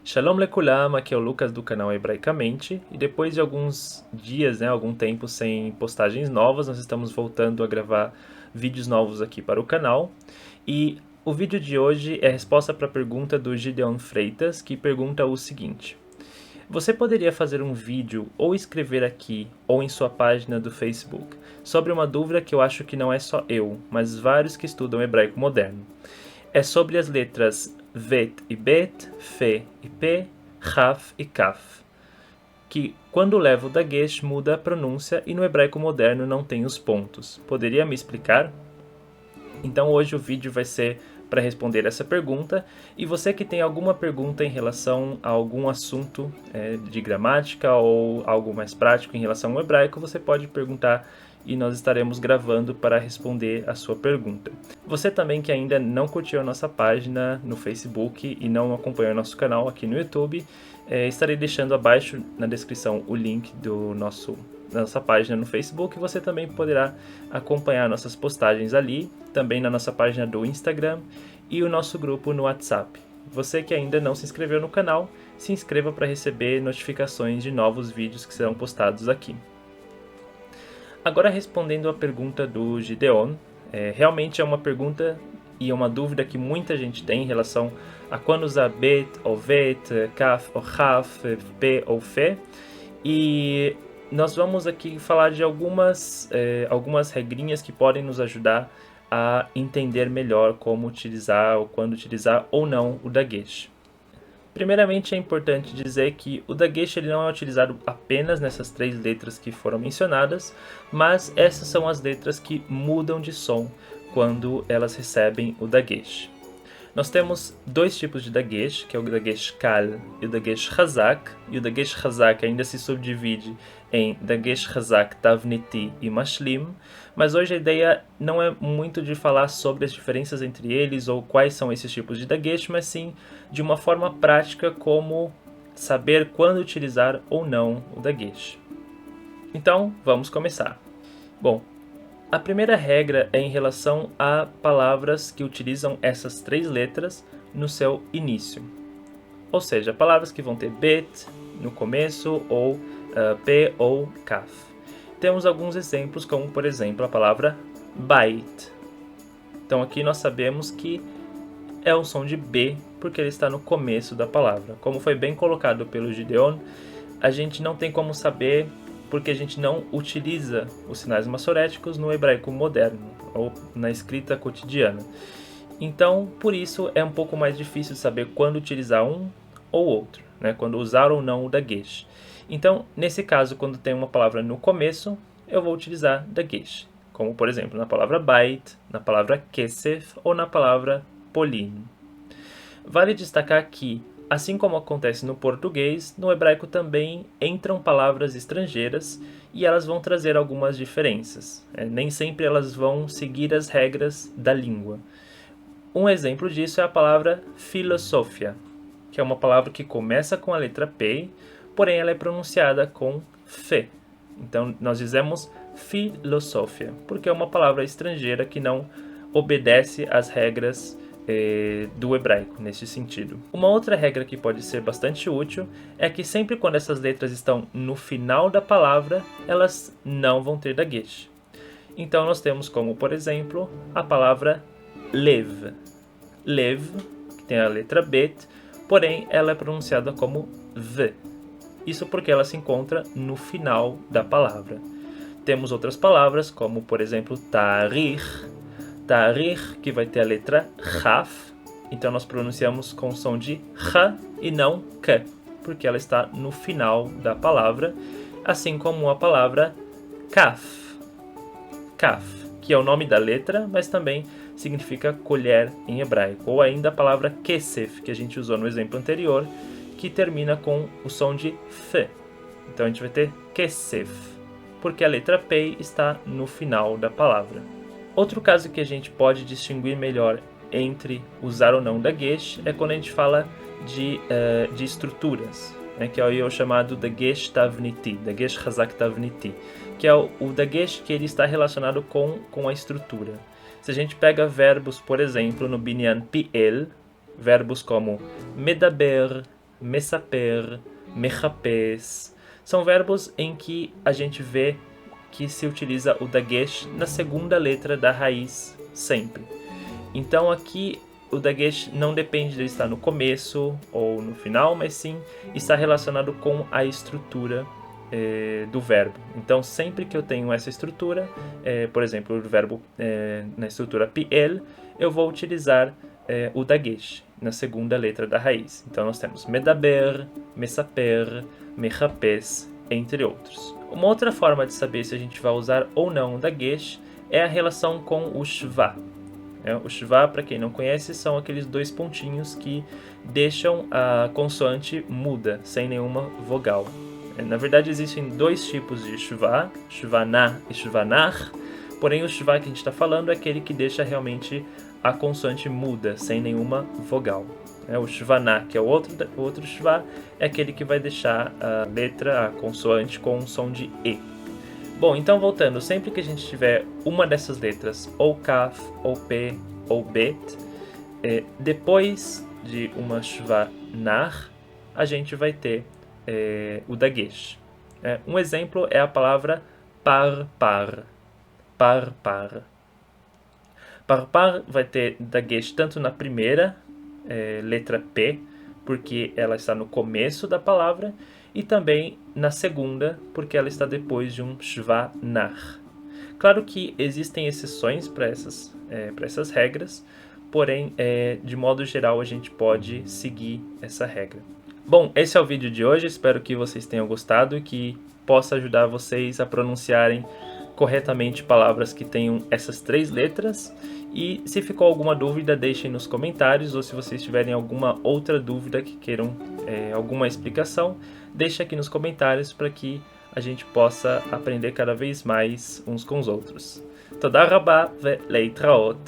Shalom Lekulam, aqui é o Lucas do canal Hebraicamente, e depois de alguns dias, algum tempo sem postagens novas, nós estamos voltando a gravar vídeos novos aqui para o canal. E o vídeo de hoje é a resposta para a pergunta do Gideon Freitas, que pergunta o seguinte: você poderia fazer um vídeo ou escrever aqui ou em sua página do Facebook sobre uma dúvida que eu acho que não é só eu, mas vários que estudam hebraico moderno. É sobre as letras Vet e Bet, Fe e P, Raf e Kaf, que quando leva o dagesh muda a pronúncia e no hebraico moderno não tem os pontos. Poderia me explicar? Então hoje o vídeo vai ser para responder essa pergunta, e você que tem alguma pergunta em relação a algum assunto de gramática ou algo mais prático em relação ao hebraico, você pode perguntar e nós estaremos gravando para responder a sua pergunta. Você também que ainda não curtiu a nossa página no Facebook e não acompanhou o nosso canal aqui no YouTube, estarei deixando abaixo na descrição o link da nossa página no Facebook. Você também poderá acompanhar nossas postagens ali, também na nossa página do Instagram e o nosso grupo no WhatsApp. Você que ainda não se inscreveu no canal, se inscreva para receber notificações de novos vídeos que serão postados aqui. Agora, respondendo a pergunta do Gideon, realmente é uma pergunta e é uma dúvida que muita gente tem em relação a quando usar Bet ou Vet, Kaf ou Raf, P ou Fe, e nós vamos aqui falar de algumas regrinhas que podem nos ajudar a entender melhor como utilizar ou quando utilizar ou não o dagesh. Primeiramente, é importante dizer que o dagesh ele não é utilizado apenas nessas três letras que foram mencionadas, mas essas são as letras que mudam de som quando elas recebem o dagesh. Nós temos dois tipos de dagesh, que é o dagesh kal e o dagesh chazak, e o dagesh chazak ainda se subdivide em dagesh chazak tavniti e mashlim, mas hoje a ideia não é muito de falar sobre as diferenças entre eles ou quais são esses tipos de dagesh, mas sim de uma forma prática como saber quando utilizar ou não o dagesh. Então, vamos começar. Bom, a primeira regra é em relação a palavras que utilizam essas três letras no seu início. Ou seja, palavras que vão ter bet no começo ou p ou kaf. Temos alguns exemplos, como por exemplo a palavra bait. Então aqui nós sabemos que é um som de B porque ele está no começo da palavra. Como foi bem colocado pelo Gideon, a gente não tem como saber porque a gente não utiliza os sinais massoréticos no hebraico moderno ou na escrita cotidiana. Então, por isso é um pouco mais difícil saber quando utilizar um ou outro, quando usar ou não o dagesh. Então, nesse caso, quando tem uma palavra no começo, eu vou utilizar dagesh, como por exemplo na palavra bait, na palavra kesef ou na palavra polim. Vale destacar que, assim como acontece no português, no hebraico também entram palavras estrangeiras e elas vão trazer algumas diferenças. Nem sempre elas vão seguir as regras da língua. Um exemplo disso é a palavra filosofia, que é uma palavra que começa com a letra P, porém ela é pronunciada com Fe. Então nós dizemos filosofia, porque é uma palavra estrangeira que não obedece às regras do hebraico, nesse sentido. Uma outra regra que pode ser bastante útil é que sempre quando essas letras estão no final da palavra, elas não vão ter dagesh. Então nós temos como, por exemplo, a palavra lev. Lev, que tem a letra bet, porém ela é pronunciada como v. Isso porque ela se encontra no final da palavra. Temos outras palavras, como por exemplo tarikh, que vai ter a letra Raf, então nós pronunciamos com o som de H e não K, porque ela está no final da palavra, assim como a palavra Kaf, que é o nome da letra, mas também significa colher em hebraico, ou ainda a palavra Kesef, que a gente usou no exemplo anterior, que termina com o som de F. Então a gente vai ter Kesef, porque a letra P está no final da palavra. Outro caso que a gente pode distinguir melhor entre usar ou não dagesh é quando a gente fala de estruturas, que é o chamado dagesh tavniti, dagesh chazak tavniti, que é o dagesh que ele está relacionado com a estrutura. Se a gente pega verbos, por exemplo, no binyan pi'el, verbos como medaber, mesaper, mechapes. São verbos em que a gente vê que se utiliza o dagesh na segunda letra da raiz sempre. Então aqui o dagesh não depende de estar no começo ou no final, mas sim está relacionado com a estrutura do verbo. Então sempre que eu tenho essa estrutura, por exemplo, o verbo na estrutura piel, eu vou utilizar o dagesh na segunda letra da raiz. Então nós temos medaber, mesaper, mechapes, entre outros. Uma outra forma de saber se a gente vai usar ou não o dagesh é a relação com o shva. O shva, para quem não conhece, são aqueles dois pontinhos que deixam a consoante muda, sem nenhuma vogal. Na verdade, existem dois tipos de shva, shvana e shvanar, porém o shva que a gente está falando é aquele que deixa realmente a consoante muda, sem nenhuma vogal. O shvana, que é o outro shva, é aquele que vai deixar a letra, a consoante, com um som de E. Bom, então voltando, sempre que a gente tiver uma dessas letras, ou kaf, ou p, ou bet, depois de uma shvanar, a gente vai ter o dagesh. Um exemplo é a palavra parpar. Parpar. Parpar vai ter dagesh tanto na primeira letra P, porque ela está no começo da palavra, e também na segunda, porque ela está depois de um shvanar. Claro que existem exceções para essas regras, porém, de modo geral, a gente pode seguir essa regra. Bom, esse é o vídeo de hoje, espero que vocês tenham gostado e que possa ajudar vocês a pronunciarem corretamente palavras que tenham essas 3 letras. E se ficou alguma dúvida, deixem nos comentários, ou se vocês tiverem alguma outra dúvida que queiram alguma explicação, deixe aqui nos comentários para que a gente possa aprender cada vez mais uns com os outros. Toda rabá ve leitraot.